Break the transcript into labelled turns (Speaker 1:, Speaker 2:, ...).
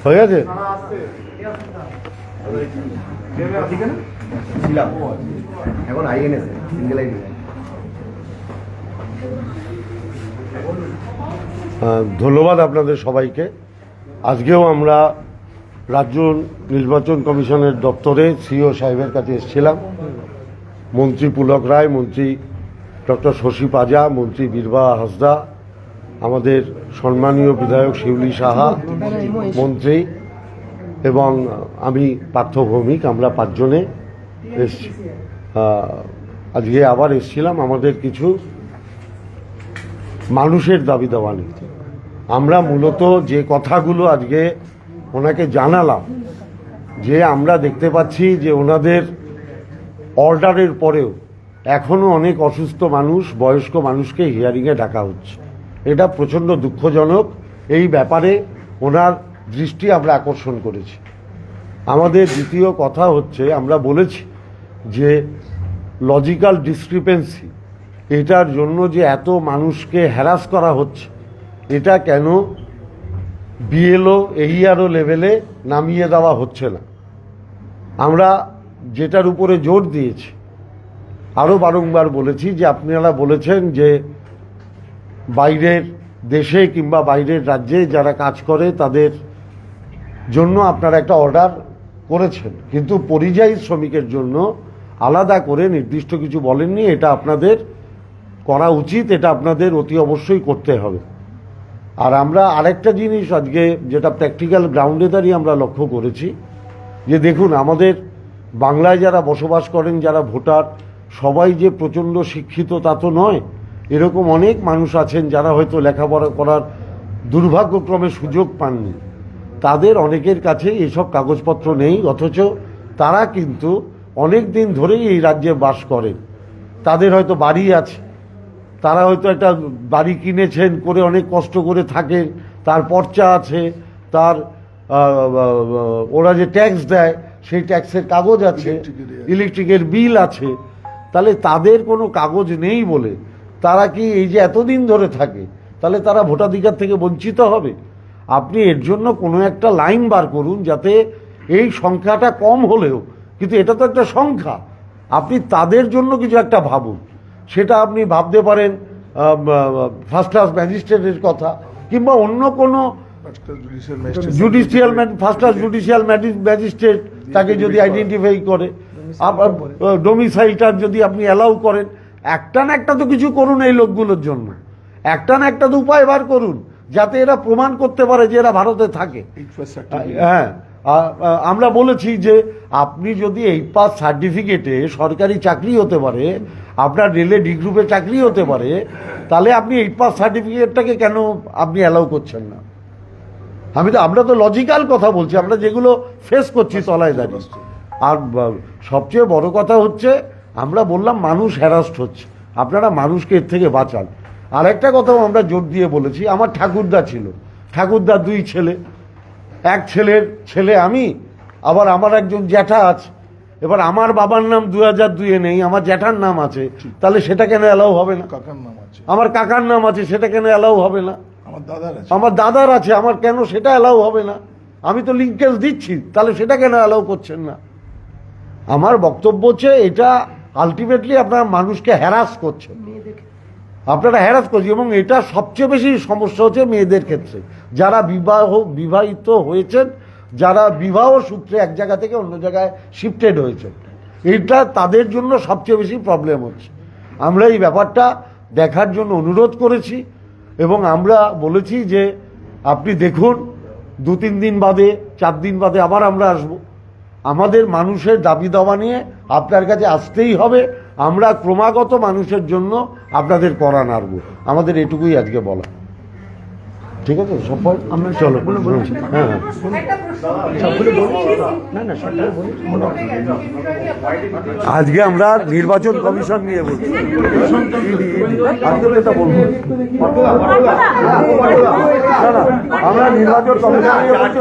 Speaker 1: হয়ে গেছে।
Speaker 2: এখন আইএনএস সিঙ্গেল আইডি।
Speaker 1: ধন্যবাদ আপনাদের সবাইকে। আজকেও আমরা রাজ্য নির্বাচন কমিশনের দপ্তরে সিও সাহেবের কাছে এসেছিলাম। মন্ত্রী পুলক রায়, মন্ত্রী ডক্টর শশী পাজা, মন্ত্রী বীরবাহা হাসদা, আমাদের সম্মানীয় বিধায়ক শিউলি সাহা মন্ত্রী এবং আমি পার্থ ভৌমিক, আমরা পাঁচজনে এসছি। আজকে আবার এসছিলাম আমাদের কিছু মানুষের দাবি দাওয়া নিতে। আমরা মূলত যে কথাগুলো আজকে ওনাকে জানালাম, যে আমরা দেখতে পাচ্ছি যে ওনাদের অর্ডারের পরেও এখনও অনেক অসুস্থ মানুষ, বয়স্ক মানুষকে হিয়ারিংয়ে ডাকা হচ্ছে। এটা প্রচণ্ড দুঃখজনক। এই ব্যাপারে ওনার দৃষ্টি আমরা আকর্ষণ করেছি। আমাদের দ্বিতীয় কথা হচ্ছে, আমরা বলেছি যে লজিক্যাল ডিসক্রিপেন্সি, এটার জন্য যে এত মানুষকে হ্যারাস করা হচ্ছে, এটা কেন বিএলও এইআরও লেভেলে নামিয়ে দেওয়া হচ্ছে না। আমরা যেটার উপরে জোর দিয়েছি, আরও বারংবার বলেছি যে আপনারা বলেছেন যে বাইরের দেশে কিংবা বাইরের রাজ্যে যারা কাজ করে তাদের জন্য আপনারা একটা অর্ডার করেছেন, কিন্তু পরিযায়ী শ্রমিকের জন্য আলাদা করে নির্দিষ্ট কিছু বলেননি। এটা আপনাদের করা উচিত, এটা আপনাদের অতি অবশ্যই করতে হবে। আর আমরা আরেকটা জিনিস আজকে যেটা প্র্যাকটিক্যাল গ্রাউন্ডে দাঁড়িয়ে আমরা লক্ষ্য করেছি, যে দেখুন আমাদের বাংলায় যারা বসবাস করেন, যারা ভোটার, সবাই যে প্রচণ্ড শিক্ষিত তা তো নয়। এরকম অনেক মানুষ আছেন যারা হয়তো লেখাপড়া করার দুর্ভাগ্যক্রমে সুযোগ পাননি। তাদের অনেকের কাছে এসব কাগজপত্র নেই, অথচ তারা কিন্তু অনেক দিন ধরেই এই রাজ্যে বাস করেন। তাদের হয়তো বাড়ি আছে, তারা হয়তো একটা বাড়ি কিনেছেন, করে অনেক কষ্ট করে থাকেন, তার পর্চা আছে, তার ওরা যে ট্যাক্স দেয় সেই ট্যাক্সের কাগজ আছে, ইলেকট্রিকের বিল আছে। তাহলে তাদের কোনো কাগজ নেই বলে তারা কি এই যে এতদিন ধরে থাকে, তাহলে তারা ভোটাধিকার থেকে বঞ্চিত হবে? আপনি এর জন্য কোনো একটা লাইন বার করুন, যাতে এই সংখ্যাটা কম হলেও, কিন্তু এটা তো একটা সংখ্যা, আপনি তাদের জন্য কিছু একটা ভাবুন। সেটা আপনি ভাবতে পারেন ফার্স্ট ক্লাস ম্যাজিস্ট্রেটের কথা, কিংবা অন্য কোনো judicial first class judicial magistrate তাকে যদি আইডেন্টিফাই করে, আবার ডোমিসাইলটা যদি আপনি অ্যালাউ করেন। একটা না একটা তো কিছু করুন এই লোকগুলোর জন্য, একটা না একটা তো উপায় বার করুন, যাতে এরা প্রমাণ করতে পারে যে এরা ভারতে থাকে। হ্যাঁ, আমরা বলেছি যে আপনি যদি 8 পাস সার্টিফিকেটে সরকারি চাকরি হতে পারে, আপনার রেলে ডি গ্রুপে চাকরি হতে পারে, তাহলে আপনি 8 পাস সার্টিফিকেটটাকে কেন আপনি অ্যালাউ করছেন না? আমরা তো লজিক্যাল কথা বলছি, আমরা যেগুলো ফেস করছি তলায় দাঁড়িয়ে। আর সবচেয়ে বড় কথা হচ্ছে, আমরা বললাম মানুষ হ্যারাস্ট হচ্ছে, আপনারা মানুষকে এর থেকে বাঁচান। আর একটা কথাও আমরা জোর দিয়ে বলেছি, আমার ঠাকুরদা ছিল, ঠাকুরদার 2 ছেলে, এক ছেলের ছেলে আমি, আবার আমার একজন জ্যাঠা আছে। এবার আমার বাবার নাম 2002-এ নেই, আমার জ্যাঠার নাম আছে, তাহলে সেটা কেন অ্যালাউ হবে না? আমার কাকার নাম আছে, সেটা কেন অ্যালাউ হবে না? আমার দাদার আছে, আমার কেন সেটা অ্যালাউ হবে না? আমি তো লিঙ্কেজ দিচ্ছি, তাহলে সেটা কেন অ্যালাউ করছেন না? আমার বক্তব্য হচ্ছে, এটা আলটিমেটলি আপনারা মানুষকে হ্যারাস করছেন, আপনারা হ্যারাস করছেন। এবং এটা সবচেয়ে বেশি সমস্যা হচ্ছে মেয়েদের ক্ষেত্রে, যারা বিবাহিত হয়েছেন, যারা বিবাহ সূত্রে এক জায়গা থেকে অন্য জায়গায় শিফটেড হয়েছেন, এটা তাদের জন্য সবচেয়ে বেশি প্রবলেম হচ্ছে। আমরা এই ব্যাপারটা দেখার জন্য অনুরোধ করেছি, এবং আমরা বলেছি যে আপনি দেখুন 2-3 দিন বাদে, 4 দিন বাদে আবার আমরা আসব। আমাদের মানুষের দাবি দাওয়া নিয়ে আপনার কাছে আসতেই হবে। আমরা ক্রমাগত মানুষের জন্য আপনাদের করা নাড়ব, আমাদের এটুকুই আজকে বলা। ঠিক আছে সবাই, আমরা চলো। হ্যাঁ, আজকে আমরা নির্বাচন কমিশন নিয়ে বলছি, এটা বলবো আমরা নির্বাচন কমিশন নিয়ে বলছি।